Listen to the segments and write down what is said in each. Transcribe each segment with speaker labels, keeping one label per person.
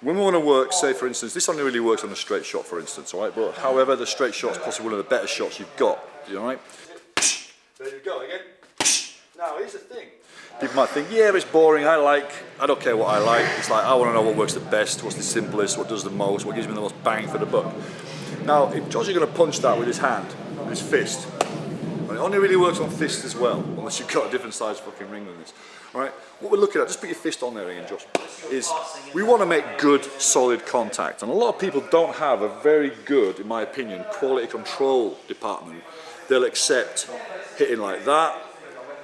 Speaker 1: When we want to work, say for instance, this only really works on a straight shot, for instance, all right? But however, the straight shot's possibly one of the better shots you've got, all right? There you go again. Now here's the thing. People might think, yeah, it's boring. I don't care what I like. It's like I want to know what works the best, what's the simplest, what does the most, what gives me the most bang for the buck. Now, if Josh's going to punch that with his hand, his fist, and it only really works on fists as well, unless you've got a different size fucking ring than this. All right, what we're looking at, just put your fist on there again, Josh, is we want to make good, solid contact. And a lot of people don't have a very good, in my opinion, quality control department. They'll accept hitting like that,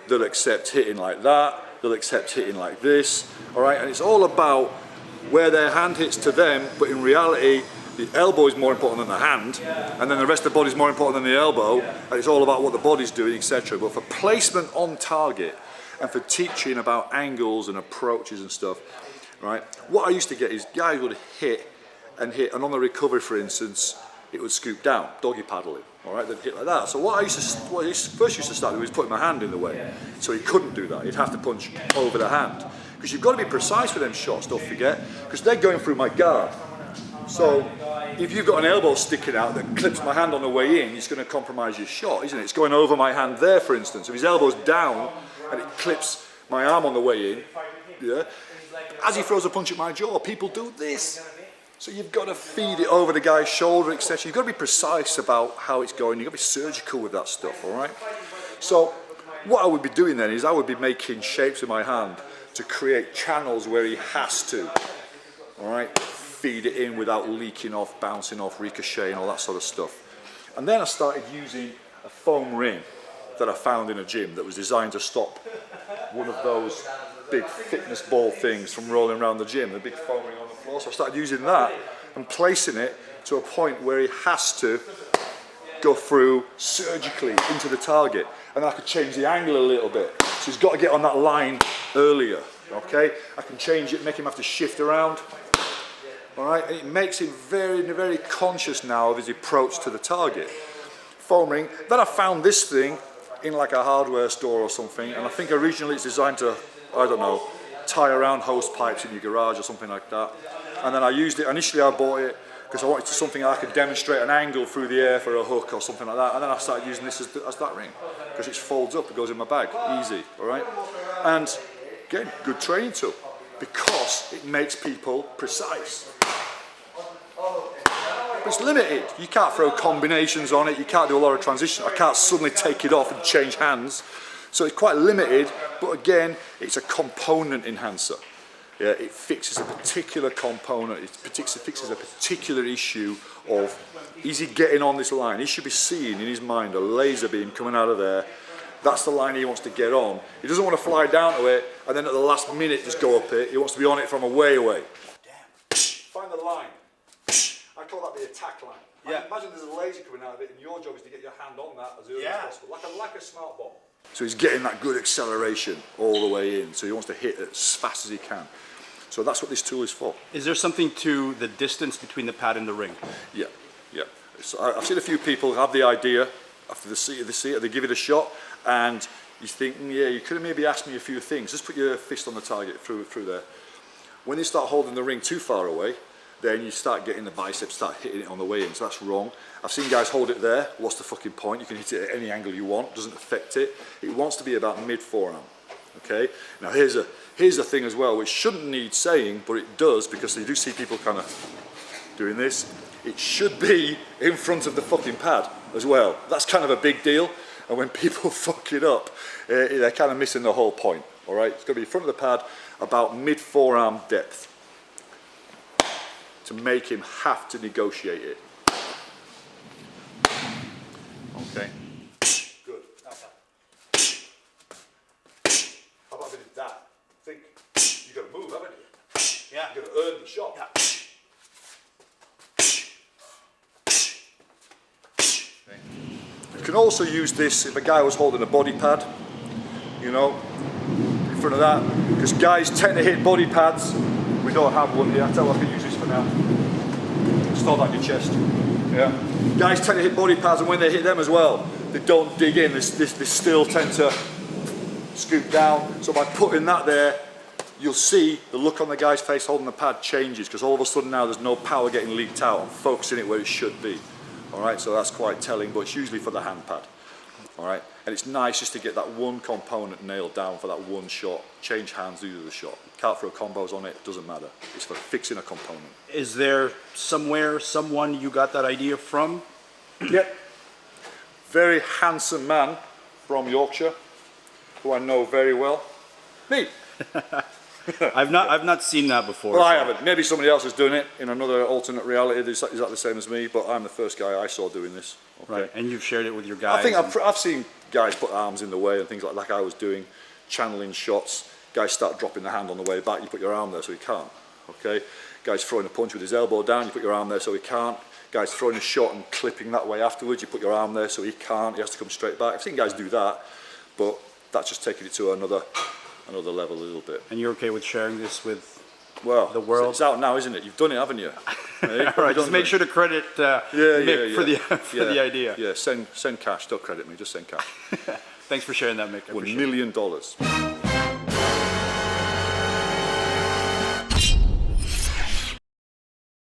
Speaker 1: they'll accept hitting like that, they'll accept hitting like this, all right? And it's all about where their hand hits to them, but in reality, the elbow is more important than the hand, and then the rest of the body is more important than the elbow, and it's all about what the body's doing, etc. But for placement on target, and for teaching about angles and approaches and stuff, right? What I used to get is guys would hit, and on the recovery, for instance, it would scoop down, doggy paddling, all right? They'd hit like that. So what I first used to start doing was putting my hand in the way, so he couldn't do that. He'd have to punch over the hand, because you've got to be precise with them shots. Don't forget, because they're going through my guard. So if you've got an elbow sticking out that clips my hand on the way in, it's going to compromise your shot, isn't it? It's going over my hand there, for instance. If his elbow's down and it clips my arm on the way in, yeah, as he throws a punch at my jaw, people do this. So you've got to feed it over the guy's shoulder, etc. You've got to be precise about how it's going. You've got to be surgical with that stuff, all right? So what I would be doing then is I would be making shapes with my hand to create channels where he has to, all right, feed it in without leaking off, bouncing off, ricocheting, all that sort of stuff. And then I started using a foam ring that I found in a gym that was designed to stop one of those big fitness ball things from rolling around the gym, the big foam ring on the floor. So I started using that and placing it to a point where he has to go through surgically into the target. And I could change the angle a little bit. So he's got to get on that line earlier, okay? I can change it, make him have to shift around. All right, and it makes him very conscious now of his approach to the target. Foam ring. Then I found this thing in like a hardware store or something, and I think originally it's designed to, I don't know, tie around hose pipes in your garage or something like that. And then I used it, initially I bought it because I wanted something I could demonstrate an angle through the air for a hook or something like that. And then I started using this as that ring, because it folds up, it goes in my bag, easy, all right? And again, good training tool, because it makes people precise. But it's limited. You can't throw combinations on it, you can't do a lot of transition. I can't suddenly take it off and change hands. So it's quite limited, but again, it's a component enhancer. Yeah, it fixes a particular component, it fixes a particular issue of, is he getting on this line? He should be seeing in his mind a laser beam coming out of there. That's the line he wants to get on. He doesn't want to fly down to it and then at the last minute just go up it. He wants to be on it from a way away. Damn. Find the line. I call that the attack line. Yeah. Imagine there's a laser coming out of it and your job is to get your hand on that as early as possible, like a smart bomb. So he's getting that good acceleration all the way in, so he wants to hit it as fast as he can. So that's what this tool is for.
Speaker 2: Is there something to the distance between the pad and the ring?
Speaker 1: Yeah. So I've seen a few people have the idea, after they see it, they give it a shot, and you think, yeah, you could have maybe asked me a few things. Just put your fist on the target through there. When you start holding the ring too far away, then you start getting the biceps, start hitting it on the way in, so that's wrong. I've seen guys hold it there. What's the fucking point? You can hit it at any angle you want, doesn't affect it. It wants to be about mid-forearm, okay? Now here's a thing as well, which shouldn't need saying, but it does, because you do see people kind of doing this. It should be in front of the fucking pad as well. That's kind of a big deal, and when people fuck it up, they're kind of missing the whole point, all right? It's got to be in front of the pad, about mid-forearm depth, to make him have to negotiate it. Okay. Good. How about a bit of that? Think, you've got to move, haven't you? Yeah. You've got to earn the shot. Yeah. Okay. You can also use this if a guy was holding a body pad, you know, in front of that, because guys tend to hit body pads. We don't have one here. I tell you, I can use this for now. Store that on your chest. Yeah. Guys tend to hit body pads, and when they hit them as well, they don't dig in. They still tend to scoop down. So by putting that there, you'll see the look on the guy's face holding the pad changes, because all of a sudden now there's no power getting leaked out. I'm focusing it where it should be. All right, so that's quite telling, but it's usually for the hand pad. All right, and it's nice just to get that one component nailed down for that one shot. Change hands, do the shot. Can't throw combos on it, doesn't matter. It's for fixing a component.
Speaker 2: Is there somewhere, someone you got that idea from?
Speaker 1: Yep. Very handsome man from Yorkshire, who I know very well. Me.
Speaker 2: I've not seen that before.
Speaker 1: Well,
Speaker 2: so.
Speaker 1: I haven't. Maybe somebody else is doing it in another alternate reality. Is that the same as me? But I'm the first guy I saw doing this. Okay.
Speaker 2: Right, and you've shared it with your guys.
Speaker 1: I think I've seen guys put arms in the way and things like I was doing, channeling shots. Guys start dropping the hand on the way back. You put your arm there so he can't. Okay. Guys throwing a punch with his elbow down. You put your arm there so he can't. Guys throwing a shot and clipping that way afterwards. You put your arm there so he can't. He has to come straight back. I've seen guys do that, but that's just taking it to another level a little bit.
Speaker 2: And you're okay with sharing this with
Speaker 1: the
Speaker 2: world?
Speaker 1: It's out now, isn't it? You've done it, haven't you?
Speaker 2: All right, just make sure to credit Mick for the idea.
Speaker 1: Yeah, send cash. Don't credit me. Just send cash.
Speaker 2: Thanks for sharing that, Mick. I appreciate it.
Speaker 1: $1 million.